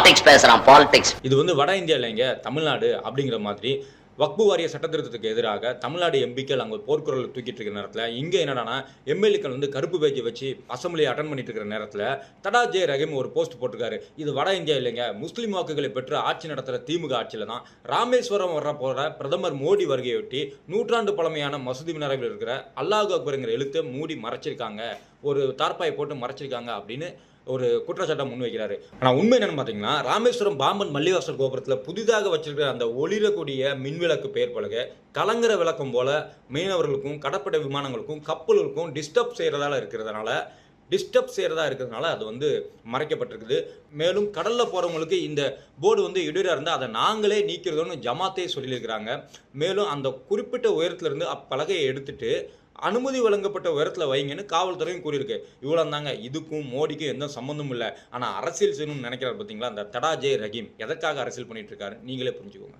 Politics பேசுறான், politics. இது வட இந்தியா இல்லைங்க, தமிழ்நாடு அப்படிங்கிற மாதிரி வக்பு வாரிய சட்டத்திருத்தத்துக்கு எதிராக தமிழ்நாடு எம்பிக்கள் அங்கே போர்க்குரல் தூக்கிட்டு இருக்கிற நேரத்தில் இங்கே என்னன்னா எம்எல்ஏக்கள் கருப்பு பேஜை வச்சு அசம்பிளியை அட்டன் பண்ணிட்டு இருக்கிற நேரத்தில் தடா ஜே ரஹீம் ஒரு போஸ்ட் போட்டிருக்காரு. இது வட இந்தியா இல்லைங்க, முஸ்லீம் வாக்குகளை பெற்று ஆட்சி நடத்துகிற திமுக ஆட்சியில் தான் ராமேஸ்வரம் வர போகிற பிரதமர் மோடி வருகையொட்டி நூற்றாண்டு பழமையான மசூதி மினாரில் இருக்கிற அல்லாஹ் அக்பருங்கிற எழுத்தை மூடி மறைச்சிருக்காங்க, ஒரு தார்பாயை போட்டு மறைச்சிருக்காங்க அப்படின்னு ஒரு குற்றச்சாட்டம் முன்வைக்கிறாரு. ஆனால் உண்மை என்னன்னு பார்த்தீங்கன்னா, ராமேஸ்வரம் பாம்பன் மல்லிவாசல் கோபுரத்தில் புதிதாக வச்சிருக்கிற அந்த ஒளிரக்கூடிய மின்விளக்கு பெயர் பலகை கலங்கர விளக்கம் போல மீனவர்களுக்கும் கடற்படை விமானங்களுக்கும் கப்பல்களுக்கும் டிஸ்டர்ப் செய்கிறதா இருக்கிறதுனால அது மறைக்கப்பட்டிருக்குது. மேலும் கடலில் போகிறவங்களுக்கு இந்த போர்டு இடையூறாக இருந்தால் அதை நாங்களே நீக்கிறதுன்னு ஜமாத்தே சொல்லியிருக்கிறாங்க. மேலும் அந்த குறிப்பிட்ட உயரத்திலிருந்து அப்பலகையை எடுத்துட்டு அனுமதி வழங்கப்பட்ட உயரத்தில் வைங்கன்னு காவல்துறையும் கூறியிருக்கு. இவ்வளோ தாங்க, இதுக்கும் மோடிக்கும் எந்த சம்மந்தமும் இல்லை. ஆனால் அரசியல் செய்யணும்னு நினைக்கிறார் பார்த்தீங்களா அந்த தடா ஜே ரஹீம், எதற்காக அரசியல் பண்ணிட்டு இருக்காரு நீங்களே புரிஞ்சுக்கோங்க.